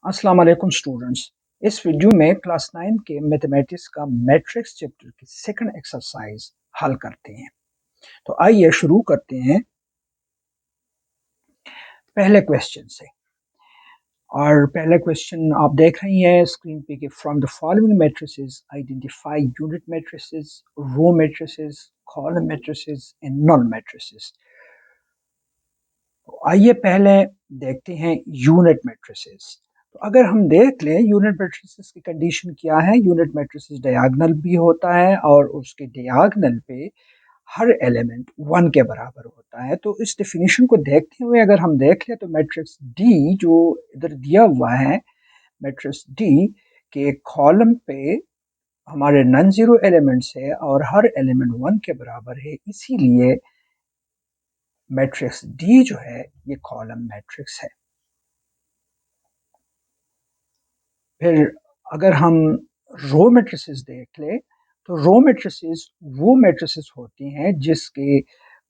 अस्सलाम वालेकुम स्टूडेंट्स। इस वीडियो में क्लास 9 के मैथमेटिक्स का मैट्रिक्स चैप्टर की सेकंड एक्सरसाइज हल करते हैं। तो आइए शुरू करते हैं पहले क्वेश्चन से। और पहला क्वेश्चन आप देख रही हैं स्क्रीन पे कि from the following matrices identify unit matrices, row matrices, column matrices and null matrices. तो आइए पहले देखते हैं यूनिट मैट्रिसेस। तो अगर हम देख लें यूनिट मैट्रिसेस की कंडीशन क्या है। यूनिट मैट्रिसेस डायगोनल भी होता है और उसके डायगोनल पे हर एलिमेंट 1 के बराबर होता है। तो इस डेफिनेशन को देखते हुए अगर हम देख लें तो मैट्रिक्स डी जो इधर दिया हुआ है, मैट्रिक्स डी के कॉलम पे हमारे नॉन जीरो एलिमेंट्स है और हर एलिमेंट 1 के बराबर है, इसीलिए मैट्रिक्स डी जो है ये कॉलम मैट्रिक्स है। फिर अगर हम रो मैट्रिसेस देख ले तो रो मैट्रिसेस वो मैट्रिसेस होती हैं जिसके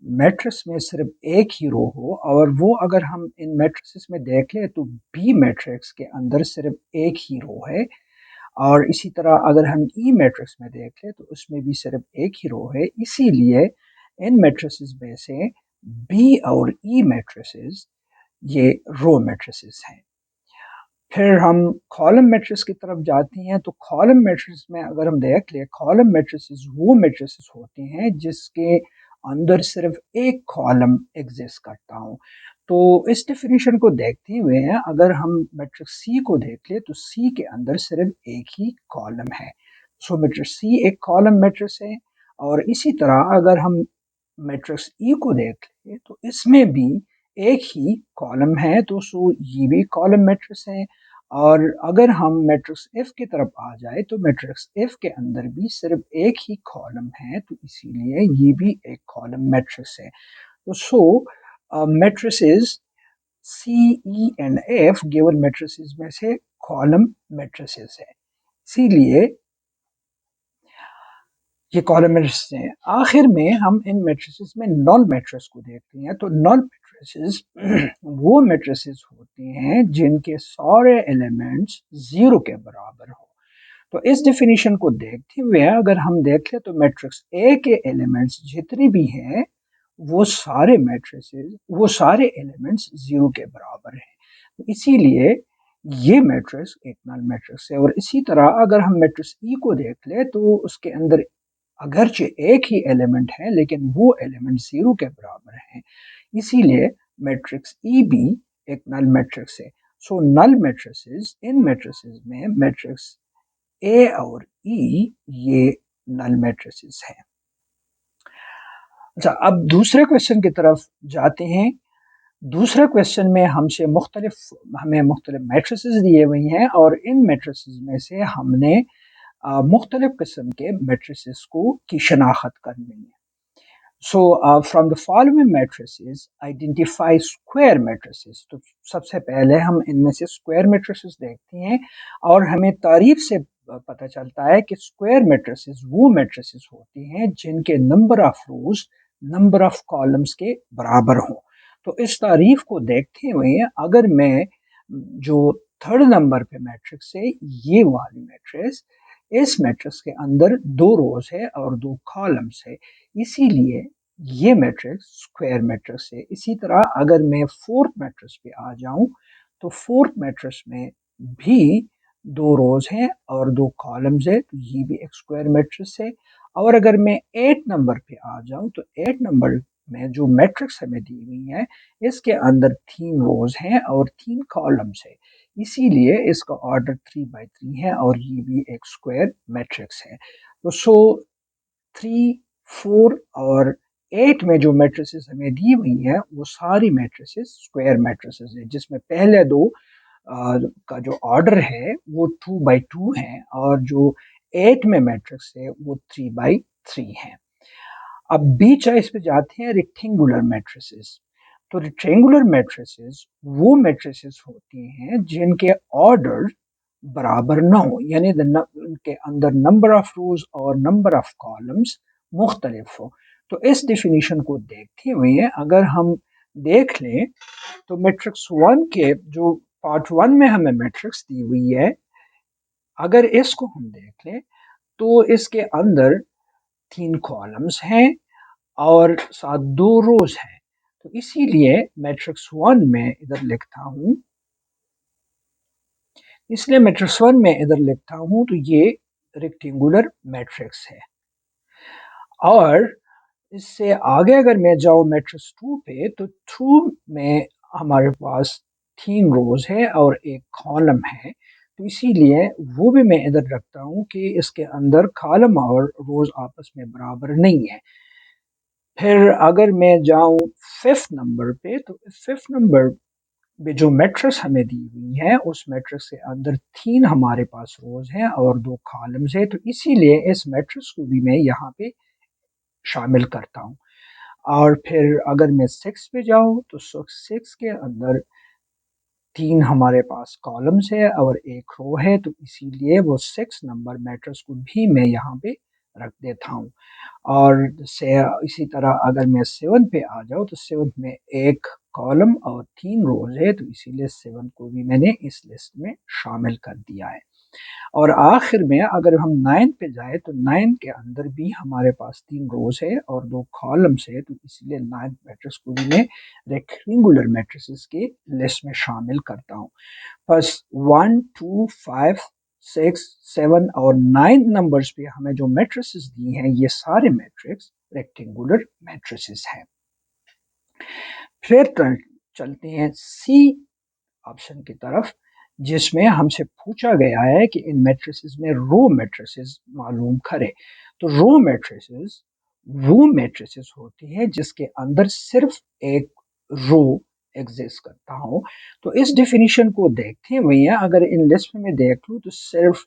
मैट्रिक्स में सिर्फ एक ही रो हो, और वो अगर हम इन मैट्रिसेस में देख ले तो बी मैट्रिक्स के अंदर सिर्फ एक ही रो है। और इसी तरह अगर हम ई मैट्रिक्स में देख ले तो उसमें भी सिर्फ एक ही रो है, इसीलिए इन मैट्रिसेस में से बी और ई मैट्रिसेस ये रो मैट्रिसेस हैं। फिर हम कॉलम मैट्रिक्स की तरफ जाते हैं तो कॉलम मैट्रिक्स में अगर हम देख ले कॉलम मैट्रिसेस वो मैट्रिसेस होते हैं जिसके अंदर सिर्फ एक कॉलम एग्जिस्ट करता हो। तो इस डेफिनेशन को देखते हुए अगर हम मैट्रिक्स सी को देख ले तो सी के अंदर सिर्फ एक ही कॉलम है। सो मैट्रिक्स सी एक कॉलम मैट्रिक्स है। और इसी तरह अगर हम मैट्रिक्स ई को देख ले तो इसमें भी एक ही कॉलम है, तो सो ये भी कॉलम मैट्रिक्स है। और अगर हम मैट्रिक्स एफ की तरफ आ जाए तो मैट्रिक्स एफ के अंदर भी सिर्फ एक ही कॉलम है, तो इसीलिए ये भी एक कॉलम मैट्रिक्स है। तो so matrices C E and F given matrices में से कॉलम मैट्रिसेस है, इसीलिए ये कॉलम मैट्रिसेस हैं। आखिर में हम इन मैट्रिसेस में नल मैट्रिक्स को देखते हैं। तो नल मैट्रिसेस वो मैट्रिसेस होते हैं जिनके सारे एलिमेंट्स जीरो के बराबर हो। तो इस डेफिनेशन को देखते हुए अगर हम देखें तो मैट्रिक्स ए के एलिमेंट्स जितने भी हैं वो सारे मैट्रिसेस वो सारे एलिमेंट्स जीरो के बराबर हैं, तो इसीलिए ये मैट्रिक्स एक नल मैट्रिक्स है। और इसी तरह अगर हम मैट्रिक्स ई को देख ले तो उसके अंदर अगरचे एक ही एलिमेंट है लेकिन वो एलिमेंट जीरो के बराबर है, इसीलिए मैट्रिक्स ई भी एक नल मैट्रिक्स है। सो नल मैट्रिसेस इन मैट्रिसेस में मैट्रिक्स ए और ई ये नल मैट्रिसेस हैं। अच्छा, अब दूसरे क्वेश्चन की तरफ जाते हैं। दूसरे क्वेश्चन में हमें मुख्तलिफ मैट्रिसेस दिए हुई हैं और इन मैट्रिसेस में से हमने मुख्तलिफ किस्म के मैट्रिसेस को की शनाख्त करनी है। So from the following matrices identify square matrices. तो सबसे पहले हम इनमें से स्क्वायर मैट्रिसेस देखते हैं और हमें तारीफ से पता चलता है कि स्क्वायर मैट्रिसेस वो मैट्रिसेस होती हैं जिनके number of rose number of columns के बराबर हों। तो इस तारीफ को देखते हुए अगर मैं जो थर्ड नंबर पे मैट्रिक्स है ये वाली मैट्रिक्स, इस मैट्रिक्स के अंदर दो रोज है और दो कॉलम्स है, इसीलिए ये मैट्रिक्स स्क्वायर मैट्रिक्स है। इसी तरह अगर मैं फोर्थ मैट्रिक्स पे आ जाऊं तो फोर्थ मैट्रिक्स में भी दो रोज हैं और दो कॉलम्स है, तो ये भी एक स्क्वायर मैट्रिक्स है। और अगर मैं 8 नंबर पे आ जाऊं तो 8 नंबर में जो मैट्रिक्स हमें दी हुई है इसके अंदर 3 रोज हैं और 3 कॉलम्स है, इसीलिए इसका ऑर्डर 3 by 3 है और ये भी एक स्क्वायर मैट्रिक्स है। तो सो 3, 4 और 8 में जो मैट्रिसेस हमें दी हुई है वो सारी मैट्रिसेस स्क्वायर मैट्रिसेस है, जिसमें पहले दो का जो ऑर्डर है वो 2 by 2 है और जो 8 में मैट्रिक्स है वो 3 by 3 है। अब बी चॉइस पे जाते हैं रेक्टेंगुलर मैट्रिसेस। तो रेक्टेंगुलर मैट्रिसेस वो मैट्रिसेस होती हैं जिनके ऑर्डर बराबर ना हो, यानी उनके अंदर नंबर ऑफ रोज और नंबर ऑफ कॉलम्स मुख्तलिफ हो। तो इस डिफिनीशन को देखते हुए अगर हम देख लें तो मैट्रिक्स वन के जो पार्ट 1 में हमें मैट्रिक्स दी हुई है। अगर इसको हम देख लें तो इसके अंदर 3 कॉलम्स हैं और साथ 2 रोज हैं। तो इसीलिए मैट्रिक्स 1 में इधर लिखता हूँ, इसलिए मैट्रिक्स 1 में इधर लिखता हूँ तो ये रेक्टेंगुलर मैट्रिक्स है। और इससे आगे अगर मैं जाऊँ मैट्रिक्स 2 पे तो 2 में हमारे पास 3 रोज है और एक कॉलम है। तो इसीलिए वो भी मैं इधर रखता हूँ कि इसके अंदर कॉलम और रोज आपस में बराबर नहीं है। फिर अगर मैं जाऊँ 5th नंबर पे तो 5th नंबर पे जो मैट्रिक्स हमें दी हुई है उस मैट्रिक्स के अंदर 3 हमारे पास रोज हैं और 2 कॉलम्स है। तो इसीलिए इस मैट्रिक्स को भी मैं यहाँ पे शामिल करता हूँ। और फिर अगर मैं 6 पे जाऊँ तो 6 के अंदर 3 हमारे पास कॉलम्स है और एक रो है। तो इसीलिए वो 6 नंबर मैट्रिक्स को भी मैं यहाँ पे रख देता हूँ। और से इसी तरह अगर मैं 7 पे आ जाऊँ तो 7 में एक कॉलम और 3 रोज है। तो इसीलिए 7 को भी मैंने इस लिस्ट में शामिल कर दिया है। और आखिर में अगर हम 9 पे जाए तो 9 के अंदर भी हमारे पास 3 रोज है और 2 कॉलम्स है। तो इसलिए 9 मैट्रिक्स को भी मैं रेक्टेंगुलर मैट्रिसेस के लिस्ट में शामिल करता हूँ। बस 1 2 5 6 7 और 9 नंबर्स पे हमें जो मैट्रिसेस दी हैं ये सारे मैट्रिक्स रेक्टेंगुलर मैट्रिसेस हैं। फिर चलते हैं सी ऑप्शन की तरफ, जिसमें हमसे पूछा गया है कि इन मैट्रिसेस में रो मैट्रिसेस मालूम करें। तो रो मैट्रिसेस वो मैट्रिसेस होती है जिसके अंदर सिर्फ एक रो एग्जिस्ट करता हो। तो इस डेफिनेशन को देखते हुए अगर इन लिस्ट में मैं देख लूँ तो सिर्फ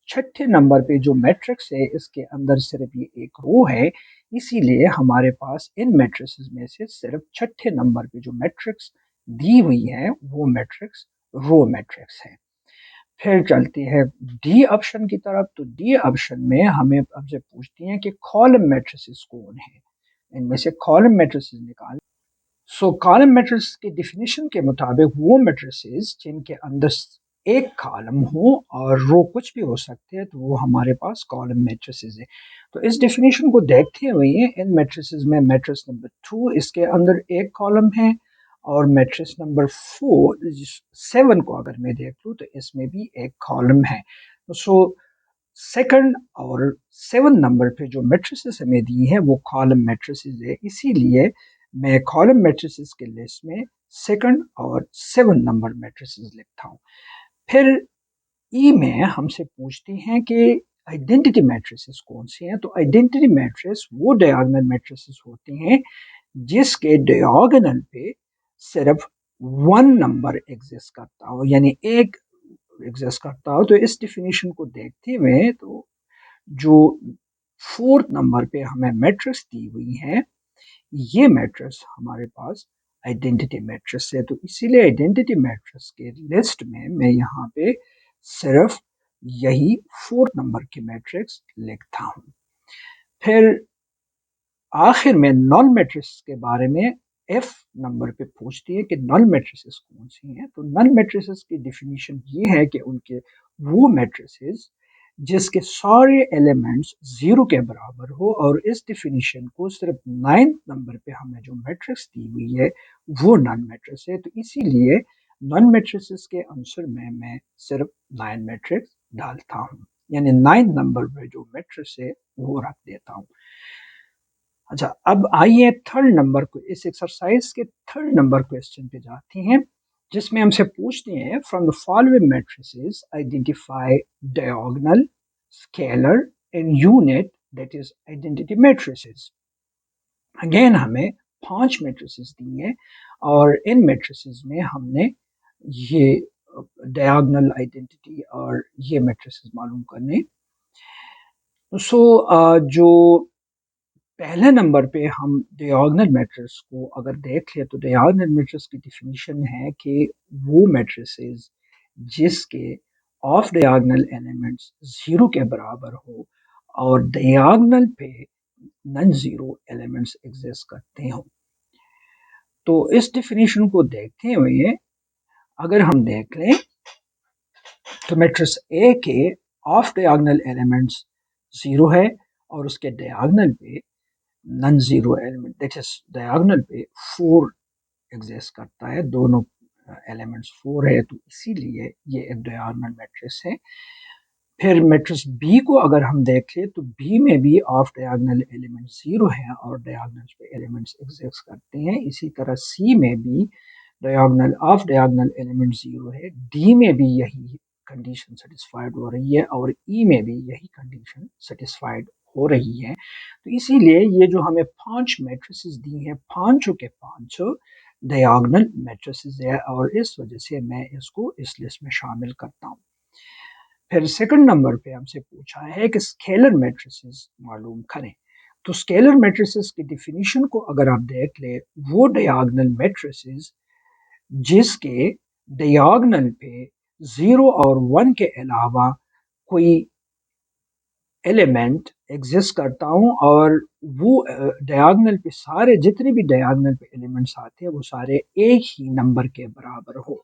छठे नंबर पे जो मैट्रिक्स है इसके अंदर सिर्फ ये एक रो है। इसीलिए हमारे पास इन मैट्रिसेस में से सिर्फ छठे नंबर पे जो मैट्रिक्स दी हुई है वो मैट्रिक्स रो मैट्रिक्स है। फिर चलते हैं डी ऑप्शन की तरफ। तो डी ऑप्शन में हमें हमसे पूछती हैं कि कॉलम मैट्रिसेस कौन है, इनमें से कॉलम मैट्रिसेस निकाल। सो कॉलम मैट्रिक्स के डिफिनेशन के मुताबिक वो मैट्रिसेस जिनके अंदर एक कॉलम हो और रो कुछ भी हो सकते हैं तो वो हमारे पास कॉलम मैट्रिसेस है। तो इस डिफिनेशन को देखते हुए इन मैट्रिसेस में मैट्रिक्स नंबर 2 इसके अंदर एक कॉलम है और मैट्रिक्स नंबर 4 7 को अगर मैं देख लूँ तो इसमें भी एक कॉलम है। सो सेकंड और 7 नंबर पे जो मैट्रिसेस हमें दी है वो कॉलम मैट्रिसेस है। इसीलिए मैं कॉलम मैट्रिसेस के लिस्ट में सेकंड और 7 नंबर मैट्रिसेस लिखता हूँ। फिर ई में हमसे पूछती हैं कि आइडेंटिटी मैट्रिसेस कौन सी हैं। तो आइडेंटिटी मैट्रिक्स वो डायगोनल मैट्रिसेस होती हैं जिसके डायगोनल पे सिर्फ 1 नंबर एग्जिस्ट करता हो, यानी एक एग्जिस्ट करता हो। तो इस डिफिनेशन को देखते हुए तो जो 4th नंबर पे हमें मैट्रिक्स दी हुई है ये मैट्रिक्स हमारे पास आइडेंटिटी मैट्रिक्स है। तो इसीलिए आइडेंटिटी मैट्रिक्स के लिस्ट में मैं यहाँ पे सिर्फ यही 4th नंबर की मैट्रिक्स लिखता हूँ। फिर आखिर में नॉन मैट्रिक्स के बारे में एफ नंबर पे पूछती है कि नॉन मैट्रिसेस कौन सी हैं। तो नॉन मैट्रिसेस की डिफिनीशन ये है कि उनके वो मैट्रिसेस जिसके सारे एलिमेंट्स 0 के बराबर हो। और इस डिफिनीशन को सिर्फ 9th नंबर पे हमें जो मैट्रिक्स दी हुई है वो नॉन मैट्रिक्स है। तो इसीलिए नॉन मैट्रिसेस के आंसर में मैं सिर्फ 9 मैट्रिक्स डालता हूँ, यानी 9th नंबर पे जो मैट्रिक्स है वो रख देता हूँ। अच्छा, अब आइए थर्ड नंबर को, इस एक्सरसाइज के थर्ड नंबर क्वेश्चन पे जाते हैं, जिसमें हमसे पूछते हैं from the following matrices identify diagonal scalar and unit that is identity matrices. Again हमें 5 मैट्रिसेस दी हैं और इन मैट्रिसेस में हमने ये डायगोनल आइडेंटिटी और ये मैट्रिसेस मालूम करने। सो जो पहले नंबर पे हम डायगोनल मैट्रिक्स को अगर देख ले तो डायगोनल मैट्रिक्स की डिफिनीशन है कि वो मैट्रिसेस जिसके ऑफ डायगोनल एलिमेंट्स 0 के बराबर हो और डायगोनल पे नॉन जीरो एलिमेंट्स एग्जिस्ट करते हो। तो इस डिफिनीशन को देखते हुए अगर हम देख लें तो मैट्रिक्स ए के ऑफ डायगोनल एलिमेंट्स 0 है और उसके डायगोनल पे non zero element that is diagonal पे 4 एग्जिस्ट करता है, दोनों एलिमेंट्स 4 है, तो इसीलिए ये एक डायगोनल मैट्रिक्स है। फिर मैट्रिक्स बी को अगर हम देखें तो बी में भी ऑफ डायगोनल एलिमेंट 0 है और डायगोनल पे एलिमेंट्स एग्जिस्ट करते हैं। इसी तरह सी में भी डायगोनल ऑफ डायगोनल एलिमेंट 0 है, डी में भी यही कंडीशन सेटिस्फाइड हो रही है और ई में भी यही कंडीशन सेटिस्फाइड हो रही है। तो इसीलिए ये जो हमें 5 मैट्रिसेस दी हैं, पांचों के पांचों डायगोनल मैट्रिसेस है और इस वजह से मैं इसको इस लिस्ट में शामिल करता हूँ। फिर सेकंड नंबर पे हमसे पूछा है कि स्केलर मैट्रिसेस मालूम करें। तो स्केलर मैट्रिसेस की डिफिनीशन को अगर आप देख ले, वो डायगोनल मैट्रिसेस जिसके डायगोनल पे 0 और 1 के अलावा कोई एलिमेंट एग्जिस्ट करता हूँ और वो डायगोनल पे सारे जितने भी डायगोनल पे एलिमेंट्स आते हैं वो सारे एक ही नंबर के बराबर हो।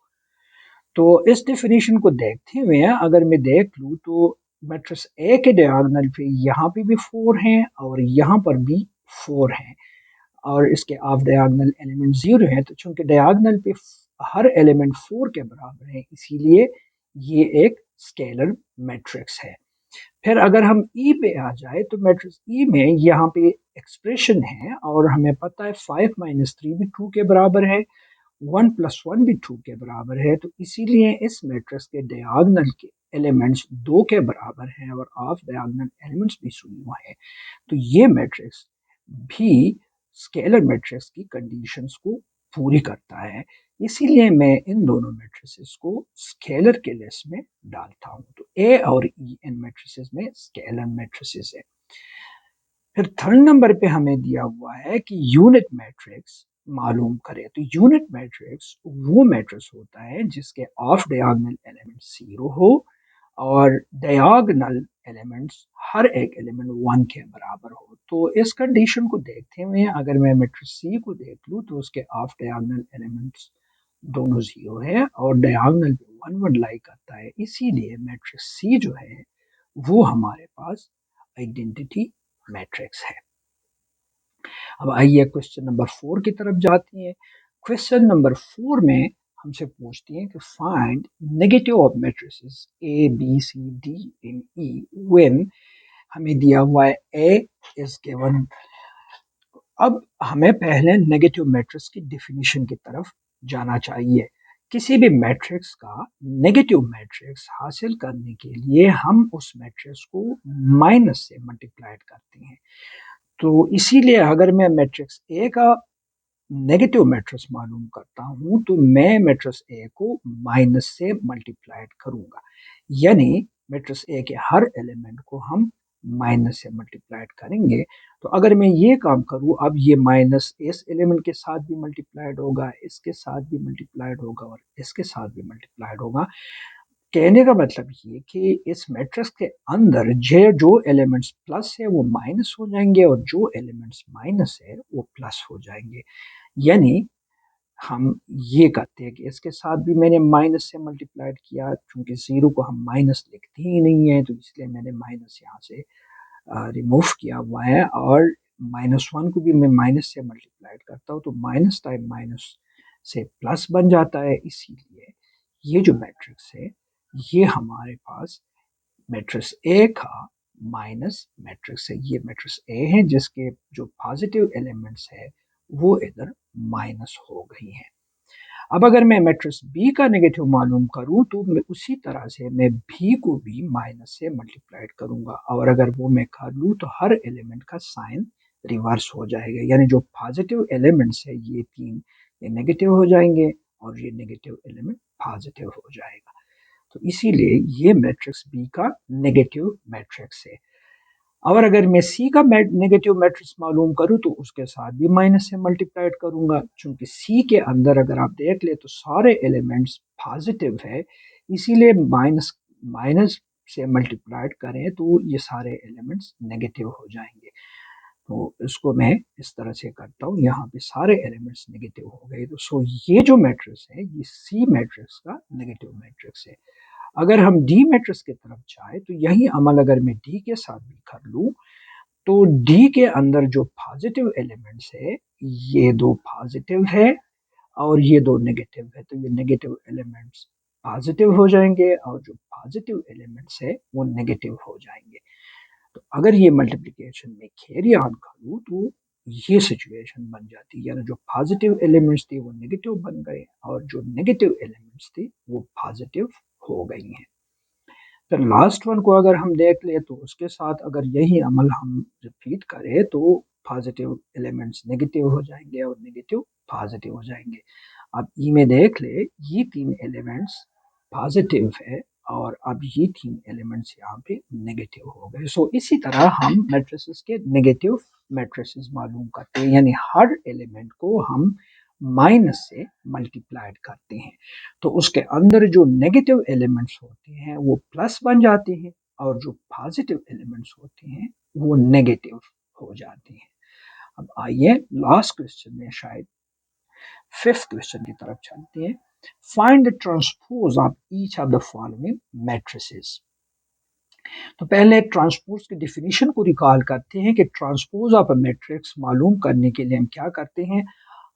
तो इस डेफिनेशन को देखते हुए अगर मैं देख लूँ तो मैट्रिक्स ए के डायगोनल पे यहाँ पे भी 4 हैं और यहाँ पर भी 4 हैं और इसके ऑफ डायगोनल एलिमेंट 0 है, तो चूंकि डायगोनल पे हर एलिमेंट 4 के बराबर है इसीलिए ये एक स्केलर मैट्रिक्स है। फिर अगर हम ई पे आ जाए तो मैट्रिक्स ई में यहाँ पे एक्सप्रेशन है और हमें पता है 5 माइनस 3 भी 2 के बराबर है, 1 प्लस 1 भी 2 के बराबर है, तो इसीलिए इस मैट्रिक्स के डायगोनल के एलिमेंट्स 2 के बराबर हैं और ऑफ डायगोनल एलिमेंट्स भी 0 है। तो ये मैट्रिक्स भी स्केलर मैट्रिक्स की कंडीशंस को पूरी करता है, इसीलिए मैं इन दोनों मैट्रिसेस को स्केलर के लिस्ट में डालता हूं। तो ए और ई इन मैट्रिसेस में स्केलर मैट्रिसेस है। फिर थर्ड नंबर पे हमें दिया हुआ है कि यूनिट मैट्रिक्स मालूम करें। तो यूनिट मैट्रिक्स वो मैट्रिक्स होता है जिसके ऑफ डायगोनल एलिमेंट 0 हो और डायगोनल एलिमेंट्स हर एक एलिमेंट 1 के बराबर हो। तो इस कंडीशन को देखते हुए अगर मैं मैट्रिक्स सी को देख लूँ तो उसके ऑफ डायगोनल एलिमेंट्स दोनों 0 है और डायगोनल पे 1 1 लाई करता है, इसीलिए मैट्रिक्स सी जो है वो हमारे पास आइडेंटिटी मैट्रिक्स है। अब आइए क्वेश्चन नंबर 4 की तरफ जाती हैं। क्वेश्चन नंबर 4 में हमसे पूछती हैं कि find negative of matrices A B C D in E when हमें दिया हुआ है ए इज गिवन। अब हमें पहले नेगेटिव मैट्रिक्स की डिफिनीशन की तरफ जाना चाहिए। किसी भी मैट्रिक्स का नेगेटिव मैट्रिक्स हासिल करने के लिए हम उस मैट्रिक्स को माइनस से मल्टीप्लाइड करते हैं। तो इसीलिए अगर मैं मैट्रिक्स ए का नेगेटिव मैट्रिक्स मालूम करता हूं तो मैं मैट्रिक्स ए को माइनस से मल्टीप्लाइड करूंगा, यानी मैट्रिक्स ए के हर एलिमेंट को हम माइनस से मल्टीप्लाइड करेंगे। तो अगर मैं ये काम करूं, अब ये माइनस इस एलिमेंट के साथ भी मल्टीप्लाइड होगा, इसके साथ भी मल्टीप्लाइड होगा और इसके साथ भी मल्टीप्लाइड होगा। कहने का मतलब ये कि इस मैट्रिक्स के अंदर जो एलिमेंट्स प्लस है वो माइनस हो जाएंगे और जो एलिमेंट्स माइनस है वो प्लस हो जाएंगे। यानी हम ये करते हैं कि इसके साथ भी मैंने माइनस से मल्टीप्लाइड किया, क्योंकि जीरो को हम माइनस लिखते ही नहीं है तो इसलिए मैंने माइनस यहाँ से रिमूव किया हुआ है और माइनस 1 को भी मैं माइनस से मल्टीप्लाइड करता हूँ तो माइनस टाइम माइनस से प्लस बन जाता है। इसीलिए ये जो मैट्रिक्स है ये हमारे पास मैट्रिक्स ए का माइनस मैट्रिक्स है। ये मैट्रिक्स ए है जिसके जो पॉजिटिव एलिमेंट्स है वो इधर माइनस हो गई है। अब अगर मैं मैट्रिक्स बी का नेगेटिव मालूम करूं तो मैं उसी तरह से मैं बी को भी माइनस से मल्टीप्लाइड करूंगा और अगर वो मैं कर लूँ तो हर एलिमेंट का साइन रिवर्स हो जाएगा, यानी जो पॉजिटिव एलिमेंट्स है ये तीन ये नेगेटिव हो जाएंगे और ये नेगेटिव एलिमेंट पॉजिटिव हो जाएगा। तो इसीलिए ये मैट्रिक्स बी का नेगेटिव मैट्रिक्स है। और अगर मैं सी का नेगेटिव मैट्रिक्स मालूम करूं तो उसके साथ भी माइनस से मल्टीप्लाइड करूंगा, क्योंकि सी के अंदर अगर आप देख ले तो सारे एलिमेंट्स पॉजिटिव है, इसीलिए माइनस माइनस से मल्टीप्लाइड करें तो ये सारे एलिमेंट्स नेगेटिव हो जाएंगे। तो इसको मैं इस तरह से करता हूँ, यहाँ पे सारे एलिमेंट्स नेगेटिव हो गए। तो सो ये जो मैट्रिक्स है ये सी मैट्रिक्स का नेगेटिव मैट्रिक्स है। अगर हम डी मैट्रिक्स की तरफ जाए तो यही अमल अगर मैं डी के साथ भी कर लूँ, तो डी के अंदर जो पॉजिटिव एलिमेंट्स है ये दो पॉजिटिव है और ये दो नेगेटिव है, तो ये नेगेटिव एलिमेंट्स पॉजिटिव हो जाएंगे और जो पॉजिटिव एलिमेंट्स है वो नेगेटिव हो जाएंगे। तो अगर ये मल्टीप्लिकेशन में कैरी ऑन करूँ तो ये सिचुएशन बन जाती है, यानी जो पॉजिटिव एलिमेंट्स थे वो नेगेटिव बन गए और जो नेगेटिव एलिमेंट्स थे वो पॉजिटिव हो गई हैं। फिर लास्ट वन को अगर हम देख ले तो उसके साथ अगर यही अमल हम रिपीट करें तो पॉजिटिव एलिमेंट्स नेगेटिव हो जाएंगे और नेगेटिव पॉजिटिव हो जाएंगे। अब ई में देख ले ये तीन एलिमेंट्स पॉजिटिव है और अब ये तीन एलिमेंट्स यहाँ पे नेगेटिव हो गए। सो इसी तरह हम मैट्रिसेस के नेगेटिव मैट्रिसेस मालूम करते हैं, यानी हर एलिमेंट को हम माइनस से मल्टीप्लाइड करते हैं तो उसके अंदर जो नेगेटिव एलिमेंट्स होते हैं वो प्लस बन जाते हैं और जो पॉजिटिव एलिमेंट्स होते हैं वो नेगेटिव हो जाते हैं। अब आइए लास्ट क्वेश्चन में शायद फिफ्थ क्वेश्चन की तरफ चलते हैं। Find the transpose of each of the following matrices. तो पहले ट्रांसपोज की डेफिनेशन को रिकॉल करते हैं कि ट्रांसपोज ऑफ अ मैट्रिक्स मालूम करने के लिए हम क्या करते हैं,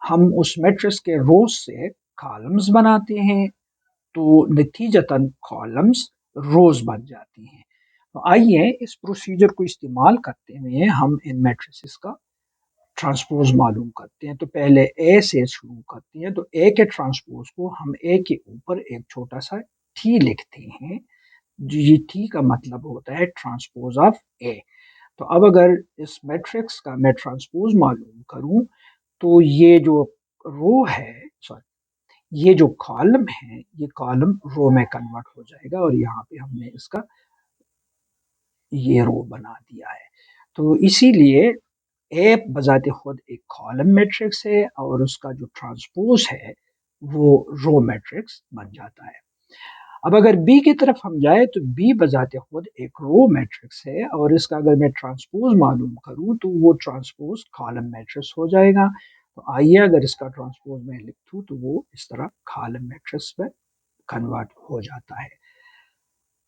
हम उस मैट्रिक्स के रोज से कॉलम्स बनाते हैं तो नतीजतन कॉलम्स रोज बन जाती हैं। तो आइए इस प्रोसीजर को इस्तेमाल करते हुए हम इन मैट्रिसेस का ट्रांसपोज मालूम करते हैं। तो पहले ए से शुरू करते हैं, तो ए के ट्रांसपोज को हम ए के ऊपर एक छोटा सा टी लिखते हैं, जी टी का मतलब होता है ट्रांसपोज ऑफ ए। तो अब अगर इस मैट्रिक्स का मैं ट्रांसपोज मालूम करूं तो ये जो रो है, सॉरी ये जो कॉलम है ये कॉलम रो में कन्वर्ट हो जाएगा और यहाँ पे हमने इसका ये रो बना दिया है। तो इसीलिए ए बजाते खुद एक कॉलम मैट्रिक्स है और उसका जो ट्रांसपोज है वो रो मैट्रिक्स बन जाता है। अब अगर बी की तरफ हम जाए तो बी बजाते खुद एक रो मैट्रिक्स है और इसका अगर मैं ट्रांसपोज मालूम करूं तो वो ट्रांसपोज कॉलम मैट्रिक्स हो जाएगा। तो आइए अगर इसका ट्रांसपोज मैं लिखूं तो वो इस तरह कॉलम मैट्रिक्स में कन्वर्ट हो जाता है।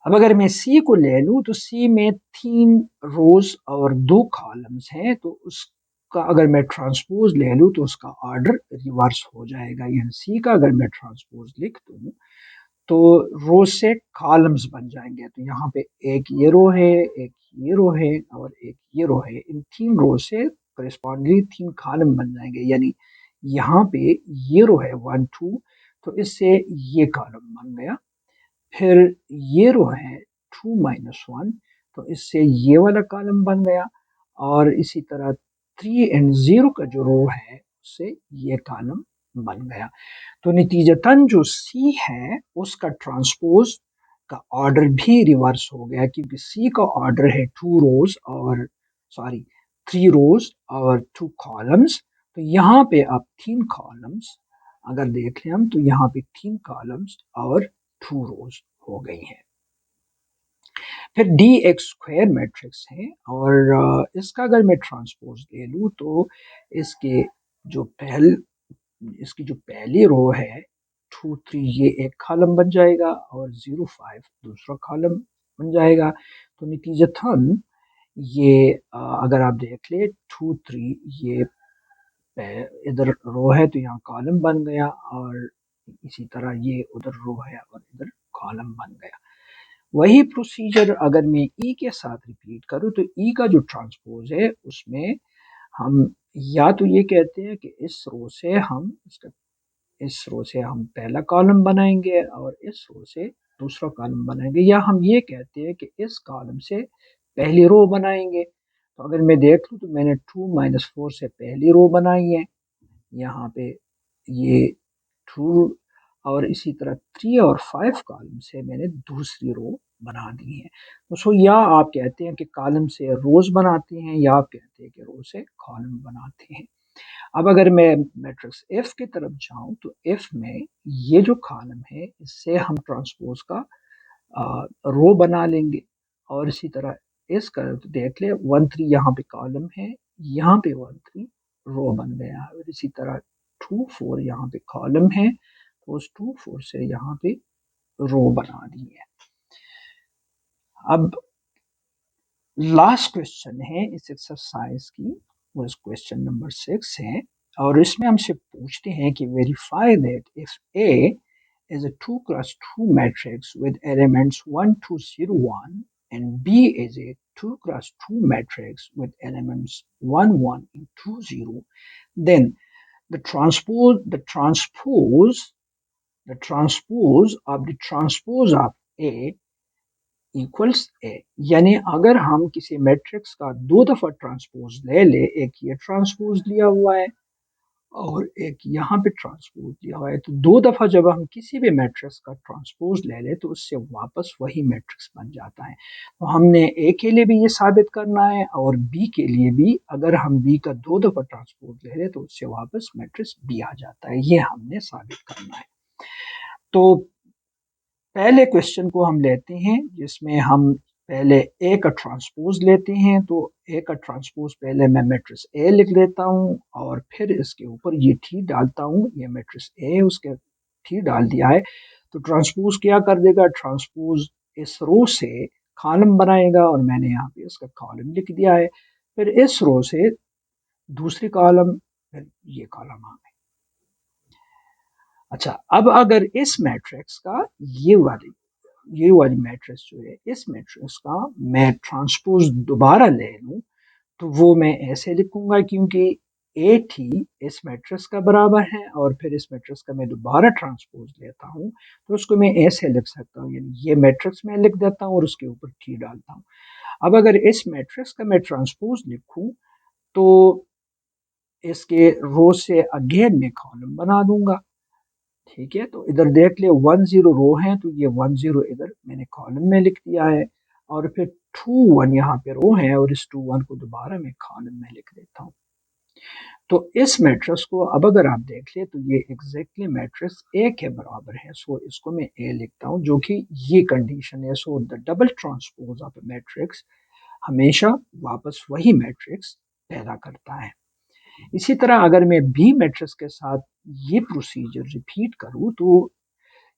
अब अगर मैं सी को ले लूं तो सी में 3 रोज और 2 कॉलम्स हैं, तो उसका अगर मैं ट्रांसपोज ले लूं तो उसका ऑर्डर रिवर्स हो जाएगा, यानी सी का अगर मैं ट्रांसपोज लिख दूं तो रो से कॉलम्स बन जाएंगे। तो यहाँ पे एक ये रो है, एक ये रो है और एक ये रो है, इन 3 रो से करेस्पॉन्डिंगली 3 कॉलम बन जाएंगे, यानी यहाँ पे ये रो है 1 2, तो इससे ये कॉलम बन गया। फिर ये रो है 2 माइनस 1, तो इससे ये वाला कॉलम बन गया और इसी तरह 3 एंड 0 का जो रो है उससे ये कॉलम बन गया। तो नतीजतन जो सी है उसका ट्रांसपोज का ऑर्डर भी रिवर्स हो गया, क्योंकि सी का ऑर्डर है 2 रोज और सॉरी 3 रोज और 2 कॉलम्स। तो यहाँ पे अब 3 कॉलम्स अगर देख लें हम तो यहाँ पे 3 कॉलम्स और 2 रोज हो गई हैं। फिर डी एक स्क्वायर मैट्रिक्स है और इसका अगर मैं ट्रांसपोज ले लूँ तो इसके जो पहल इसकी जो पहली रो है 2 3 ये एक कॉलम बन जाएगा और 0 5 दूसरा कॉलम बन जाएगा। तो नतीजतन ये अगर आप देख ले 2 3 ये इधर रो है तो यहाँ कॉलम बन गया और इसी तरह ये उधर रो है और इधर कॉलम बन गया। वही प्रोसीजर अगर मैं ई के साथ रिपीट करूँ तो ई का जो ट्रांसपोज है उसमें हम या तो ये कहते हैं कि इस रो से हम पहला कॉलम बनाएंगे और इस रो से दूसरा कॉलम बनाएंगे, या हम ये कहते हैं कि इस कॉलम से पहली रो बनाएंगे। तो अगर मैं देख लूँ तो मैंने 2 माइनस 4 से पहली रो बनाई है, यहाँ पे ये 2 और इसी तरह 3 और 5 कॉलम से मैंने दूसरी रो बना दी है। तो सो या आप कहते हैं कि कॉलम से रोज बनाते हैं या आप कहते हैं कि रो से कॉलम बनाते हैं। अब अगर मैं मैट्रिक्स एफ की तरफ जाऊं तो एफ में ये जो कॉलम है इससे हम ट्रांसपोज का रो बना लेंगे और इसी तरह इसका तो देख ले 1 3 यहाँ पे कॉलम है, यहाँ पे 1 3 रो बन गया है। और इसी तरह 2 4 यहाँ पे कॉलम है, तो उस 2 4 से यहाँ पे रो बना दी है। अब लास्ट क्वेश्चन है इस एक्सरसाइज की, वो क्वेश्चन नंबर 6 है, और इसमें हमसे पूछते हैं कि verify that if A is a 2 cross 2 matrix with elements 1 2 0 1 and B is a 2 cross 2 matrix with elements 1 1 and 2 0, then the transpose of the transpose of A equals A. यानी अगर हम किसी मैट्रिक्स का दो दफा ट्रांसपोज ले ले, एक ये ट्रांसपोज लिया हुआ है और एक यहाँ पे ट्रांसपोज दिया हुआ है, तो दो दफा जब हम किसी भी मैट्रिक्स का ट्रांसपोज ले ले तो उससे वापस वही मैट्रिक्स बन जाता है। तो हमने ए के लिए भी ये साबित करना है और बी के लिए भी, अगर हम बी का दो दफा ट्रांसपोज ले ले तो उससे वापस मैट्रिक्स बी आ जाता है, ये हमने साबित करना है। तो पहले क्वेश्चन को हम लेते हैं जिसमें हम पहले ए का ट्रांसपोज लेते हैं। तो ए का ट्रांसपोज पहले मैं मैट्रिक्स ए लिख लेता हूँ और फिर इसके ऊपर ये टी डालता हूँ, ये मैट्रिक्स ए उसके टी डाल दिया है। तो ट्रांसपोज क्या कर देगा, ट्रांसपोज इस रो से कॉलम बनाएगा और मैंने यहाँ पे इसका कॉलम लिख दिया है। फिर इस रो से दूसरी कॉलम, फिर ये कॉलम आ गई। अच्छा, अब अगर इस मैट्रिक्स का ये वाली मैट्रिक्स जो है, इस मैट्रिक्स का मैं ट्रांसपोज दोबारा ले लूं तो वो मैं ऐसे लिखूंगा, क्योंकि ए थी इस मैट्रिक्स का बराबर है और फिर इस मैट्रिक्स का मैं दोबारा ट्रांसपोज लेता हूं तो उसको मैं ऐसे लिख सकता हूं, यानी ये मैट्रिक्स में लिख देता हूं और उसके ऊपर टी डालता हूं। अब अगर इस मैट्रिक्स का मैं ट्रांसपोज लिखूं तो इसके रो से अगेन मैं कॉलम बना दूंगा। ठीक है, तो इधर देख ले 1 0 रो है, तो ये 1 0 इधर मैंने कॉलम में लिख दिया है और फिर 2 1 यहाँ पे रो है और इस 2 1 को दोबारा मैं कॉलम में लिख देता हूँ। तो इस मैट्रिक्स को अब अगर आप देख ले तो ये एग्जैक्टली मैट्रिक्स ए के बराबर है, सो इसको मैं ए लिखता हूँ, जो कि ये कंडीशन है। So the double transpose of A matrix हमेशा वापस वही मैट्रिक्स पैदा करता है। इसी तरह अगर मैं बी मैट्रिक्स के साथ ये प्रोसीजर रिपीट करूँ तो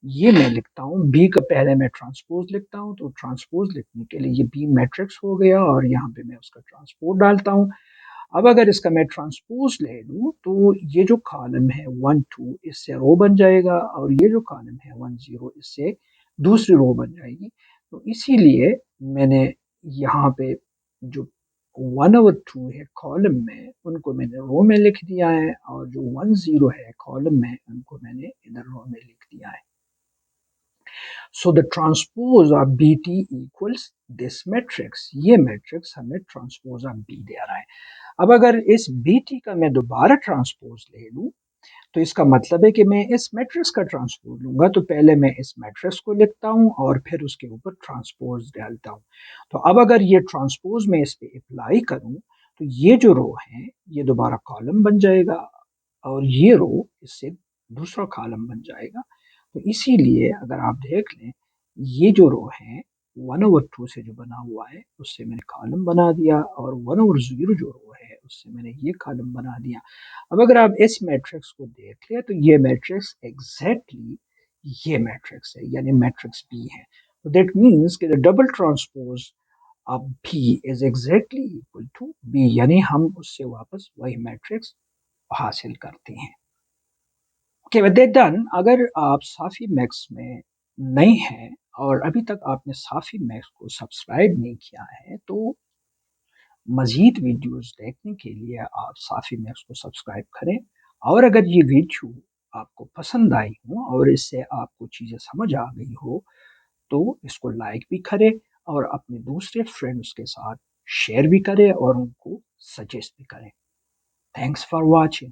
ये मैं लिखता हूँ, बी का पहले मैं ट्रांसपोज लिखता हूँ, तो ट्रांसपोज लिखने के लिए ये बी मैट्रिक्स हो गया और यहाँ पे मैं उसका ट्रांसपोज डालता हूँ। अब अगर इसका मैं ट्रांसपोज ले लूँ तो ये जो कॉलम है 1 2 इससे रो बन जाएगा और ये जो कॉलम है 1 0 इससे दूसरी रो बन जाएगी। तो इसीलिए मैंने यहाँ पे जो 1/2 है कॉलम में, उनको मैंने रो में लिख दिया है और जो 1 0 है कॉलम में, उनको मैंने इधर रो में लिख दिया है। So the transpose of BT equals this matrix, ये मैट्रिक्स हमें ट्रांसपोज ऑफ बी दे रहा है। अब अगर इस BT का मैं दोबारा ट्रांसपोज ले लूं तो इसका मतलब है कि मैं इस मैट्रिक्स का ट्रांसपोज लूंगा, तो पहले मैं इस मैट्रिक्स को लिखता हूं और फिर उसके ऊपर ट्रांसपोज डालता हूं। तो अब अगर ये ट्रांसपोज मैं इस पे अप्लाई करूं तो ये जो रो है ये दोबारा कॉलम बन जाएगा और ये रो इससे दूसरा कॉलम बन जाएगा। तो इसीलिए अगर आप देख लें ये जो रो है 1/2 से जो बना हुआ है उससे मैंने कॉलम बना दिया और 1/0 जो रो है उससे मैंने ये कॉलम बना दिया। अब अगर आप इस मैट्रिक्स को देख लें तो ये मैट्रिक्स एग्जैक्टली ये मैट्रिक्स है, यानी मैट्रिक्स बी है। तो दैट मीन्स कि the double transpose of B is exactly equal to B, यानी हम उससे वापस वही मैट्रिक्स हासिल करते हैं। ओके, विद दैट डन, अगर आप साफी मैक्स में नए हैं और अभी तक आपने साफी मैक्स को सब्सक्राइब नहीं किया है तो मजीद वीडियोस देखने के लिए आप साफी मैक्स को सब्सक्राइब करें। और अगर ये वीडियो आपको पसंद आई हो और इससे आपको चीज़ें समझ आ गई हो तो इसको लाइक भी करें और अपने दूसरे फ्रेंड्स के साथ शेयर भी करें और उनको सजेस्ट भी करें। Thanks for watching.